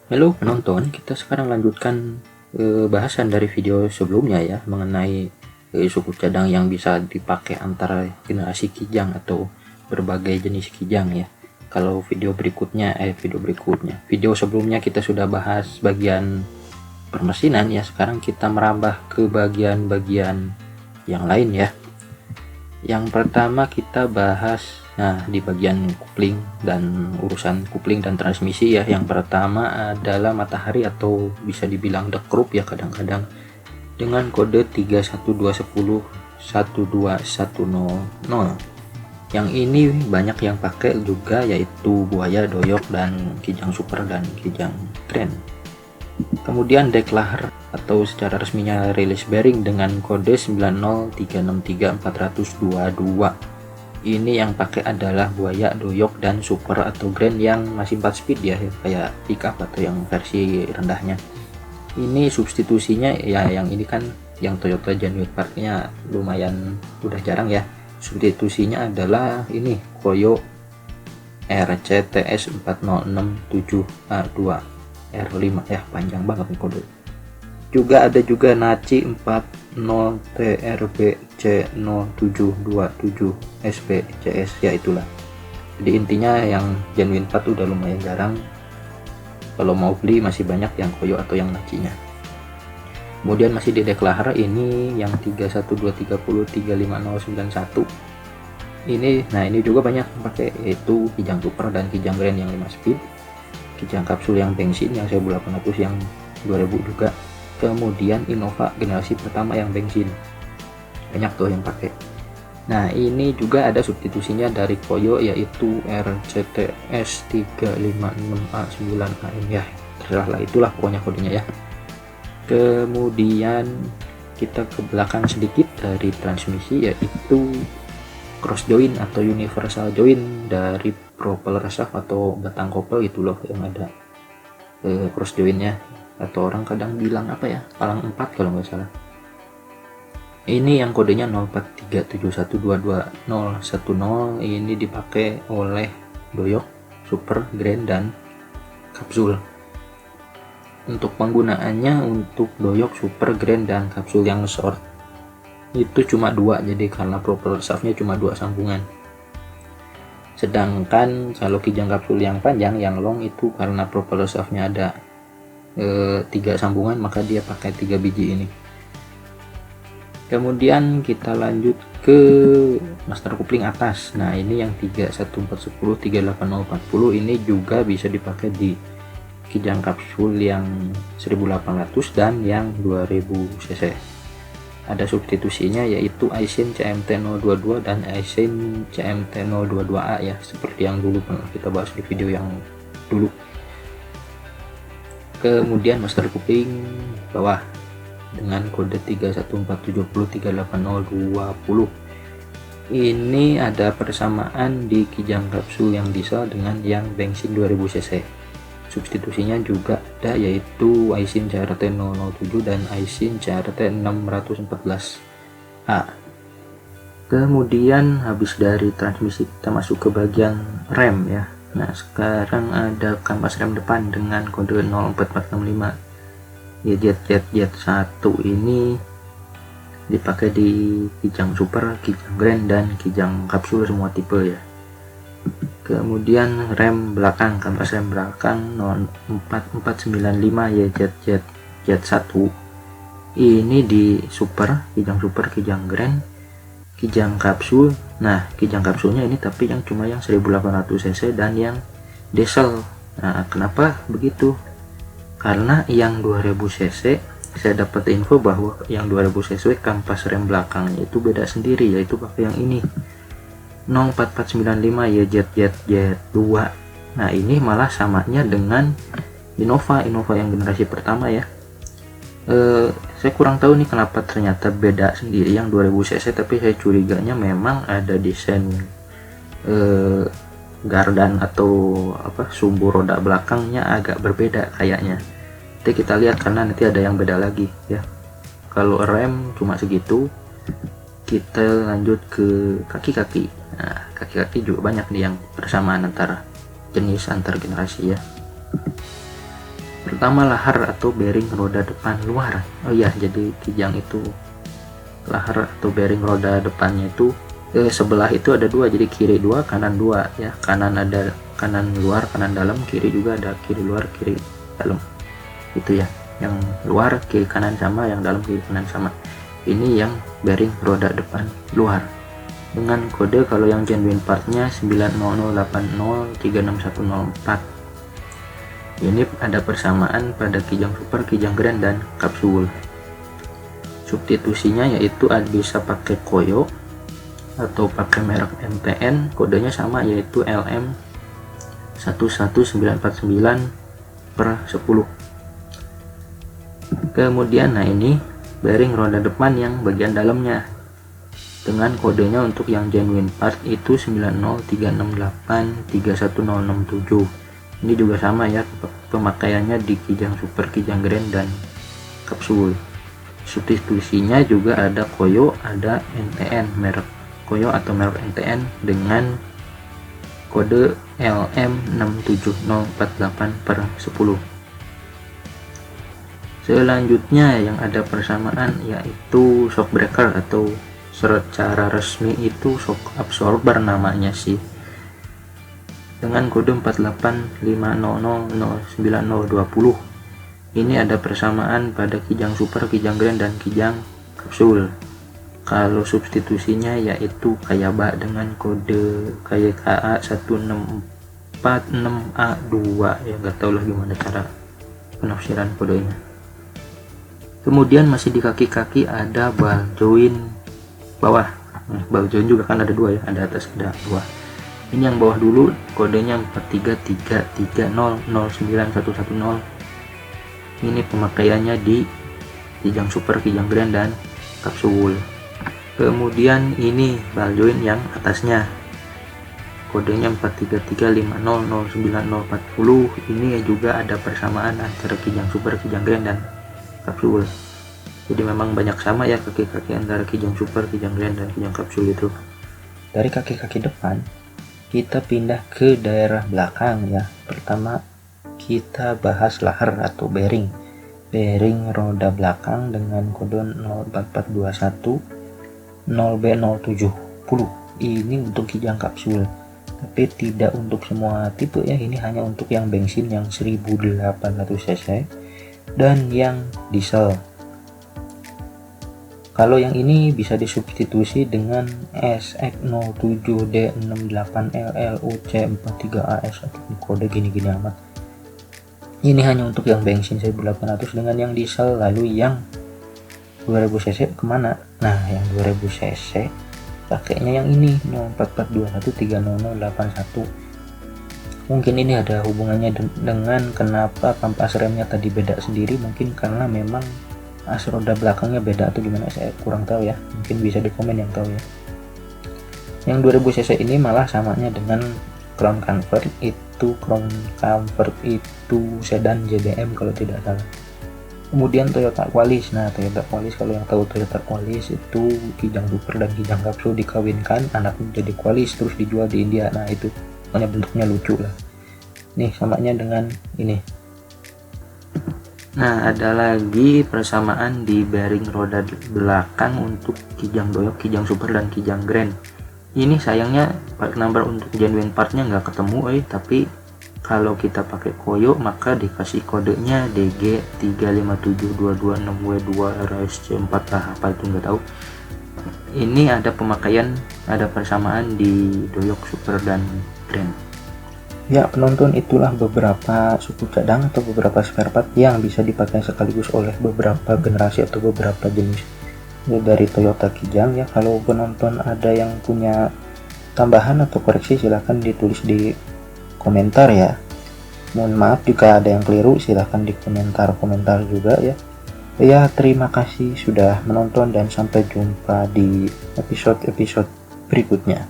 Halo penonton, kita sekarang lanjutkan bahasan dari video sebelumnya ya, mengenai suku cadang yang bisa dipakai antara generasi Kijang atau berbagai jenis Kijang ya. Kalau video sebelumnya kita sudah bahas bagian permesinan ya, sekarang kita merambah ke bagian-bagian yang lain ya. Yang pertama kita bahas, nah di bagian kopling dan urusan kopling dan transmisi ya. Yang pertama adalah matahari atau bisa dibilang the group ya kadang-kadang, dengan kode 31210 12100. Yang ini banyak yang pakai juga, yaitu buaya, doyok, dan kijang super dan kijang grand. Kemudian declare atau secara resminya rilis bearing dengan kode 903634022. Ini yang pakai adalah buaya, doyok, dan super atau grand yang masih 4 speed ya, kayak pickup atau yang versi rendahnya. Ini substitusinya ya, yang ini kan yang Toyota Genuine Park-nya lumayan udah jarang ya. Substitusinya adalah ini Koyo RCTS 40667A2 R5 ya, panjang banget nih kode. Juga ada juga Naci 40 TRBC0727 SPCS ya, itulah. Jadi intinya yang genuine 4 udah lumayan jarang, kalau mau beli masih banyak yang Koyo atau yang Nacinya. Kemudian masih di declare ini yang 31230 35091 ini. Nah ini juga banyak pakai, yaitu kijang super dan kijang grand yang 5 speed, kijang kapsul yang bensin yang 1800 yang 2000 juga, kemudian Innova generasi pertama yang bensin, banyak tuh yang pakai. Nah ini juga ada substitusinya dari Koyo, yaitu RCTS 356A9AM ya, terserah lah, itulah pokoknya kodenya ya. Kemudian kita ke belakang sedikit dari transmisi, yaitu cross join atau universal join dari propeller shaft atau batang kopel itu loh, yang ada cross joinnya, atau orang kadang bilang apa ya, palang 4 kalau nggak salah. Ini yang kodenya 0437122010. Ini dipakai oleh doyok, super, grand, dan kapsul. Untuk penggunaannya, untuk doyok, super, grand, dan kapsul yang short itu cuma 2, jadi karena propeller shaftnya cuma 2 sambungan. Sedangkan kalau kijang kapsul yang panjang, yang long, itu karena propeller shaftnya ada 3 sambungan, maka dia pakai 3 biji ini. Kemudian kita lanjut ke master coupling atas. Nah ini yang 31410 38040 ini juga bisa dipakai di kijang kapsul yang 1800 dan yang 2000 cc. Ada substitusinya, yaitu Aisin CMT022 dan Aisin CMT022A ya, seperti yang dulu pernah kita bahas di video yang dulu. Kemudian master coupling bawah dengan kode 31470 38020. Ini ada persamaan di kijang kapsul yang diesel dengan yang bensin 2000 cc. Substitusinya juga ada, yaitu Aisin CRT007 dan Aisin CRT614A. Kemudian habis dari transmisi kita masuk ke bagian rem ya. Nah sekarang ada kampas rem depan dengan kode 04465 ya. Jet 1 ini dipakai di kijang super, kijang grand, dan kijang kapsul semua tipe ya. Kemudian rem belakang, kampas rem belakang 04495 ya, jet 1 ini di super, kijang super, kijang grand, kijang kapsul. Nah kijang kapsulnya ini tapi yang cuma yang 1800 cc dan yang diesel. Nah kenapa begitu? Karena yang 2000 cc saya dapat info bahwa yang 2000 cc kampas rem belakangnya itu beda sendiri, yaitu pakai yang ini 04495 ya, jet 2. Nah ini malah samanya dengan Innova yang generasi pertama ya. Saya kurang tahu nih kenapa ternyata beda sendiri yang 2000 cc, tapi saya curiganya memang ada desain gardan atau apa, sumbu roda belakangnya agak berbeda kayaknya. Nanti kita lihat karena nanti ada yang beda lagi ya. Kalau rem cuma segitu. Kita lanjut ke kaki-kaki. Nah kaki-kaki juga banyak nih yang persamaan antara jenis antar generasi ya. Pertama, lahar atau bearing roda depan luar. Oh iya, jadi kijang itu lahar atau bearing roda depannya itu sebelah itu ada dua, jadi kiri dua kanan dua ya. Kanan ada kanan luar kanan dalam, kiri juga ada kiri luar kiri dalam, itu ya. Yang luar kiri kanan sama, yang dalam kiri kanan sama. Ini yang bearing roda depan luar dengan kode kalau yang genuine partnya 90080361104. Ini ada persamaan pada kijang super, kijang grand, dan kapsul. Substitusinya yaitu bisa pakai koyo atau pakai merek MTN, kodenya sama yaitu LM 11949/10. Kemudian ini bearing roda depan yang bagian dalamnya dengan kodenya untuk yang genuine part itu 90368310067. Ini juga sama ya pemakaiannya di kijang super, kijang grand, dan kapsul. Substitusinya juga ada koyo, ada NTN, merek koyo atau merek NTN dengan kode LM67048/10. Selanjutnya yang ada persamaan yaitu shock breaker, atau secara resmi itu shock absorber namanya sih, dengan kode 48500090020. Ini ada persamaan pada kijang super, kijang grand, dan kijang kapsul. Kalau substitusinya yaitu Kayaba dengan kode KYKA 1646A2 ya, nggak tahu lah gimana cara penafsiran kodenya. Kemudian masih di kaki-kaki ada ball join bawah. Ball join juga kan ada dua ya, ada atas ada bawah. Ini yang bawah dulu, kodenya 43330091110. Ini pemakaiannya di kijang super, kijang grand, dan kapsul. Kemudian ini ball join yang atasnya, kodenya 43350090040. Ini juga ada persamaan antara kijang super, kijang grand, dan kapsul. Jadi memang banyak sama ya kaki-kaki antara kijang super, kijang grand, dan kijang kapsul itu. Dari kaki-kaki depan kita pindah ke daerah belakang ya. Pertama kita bahas lahar atau bearing roda belakang dengan kode 04421 0B070. Ini untuk kijang kapsul, tapi tidak untuk semua tipe ya. Ini hanya untuk yang bensin yang 1800 cc dan yang diesel. Kalau yang ini bisa disubstitusi dengan SX07D68LLUC43AS atau kode gini-gini amat. Ini hanya untuk yang bensin 1800 dengan yang diesel. Lalu yang 2000 cc kemana? Nah, yang 2000 cc pakainya yang ini 04421300881. Mungkin ini ada hubungannya dengan kenapa kampas remnya tadi beda sendiri, mungkin karena memang as roda belakangnya beda atau gimana, saya kurang tahu ya. Mungkin bisa di komen yang tahu ya. Yang 2000 cc ini malah samanya dengan Crown Comfort itu sedan JDM kalau tidak salah. Kemudian Toyota Qualis. Nah, Toyota Qualis, kalau yang tahu Toyota Qualis itu kijang super dan kijang kapsul dikawinkan, anaknya jadi Qualis terus dijual di India. Nah, itu pokoknya bentuknya lucu lah. Nih samanya dengan ini. Nah, ada lagi persamaan di bearing roda belakang untuk kijang doyok, kijang super, dan kijang grand. Ini sayangnya part number untuk genuine partnya nggak ketemu tapi kalau kita pakai koyo maka dikasih kodenya DG357226W2RSC4 lah, apa itu nggak tahu. Ini ada pemakaian, ada persamaan di doyok super dan grand. Ya penonton, itulah beberapa suku cadang atau beberapa spare part yang bisa dipakai sekaligus oleh beberapa generasi atau beberapa jenis dari Toyota Kijang ya. Kalau penonton ada yang punya tambahan atau koreksi silahkan ditulis di komentar ya. Mohon maaf jika ada yang keliru, silahkan di komentar juga ya. Ya terima kasih sudah menonton dan sampai jumpa di episode berikutnya.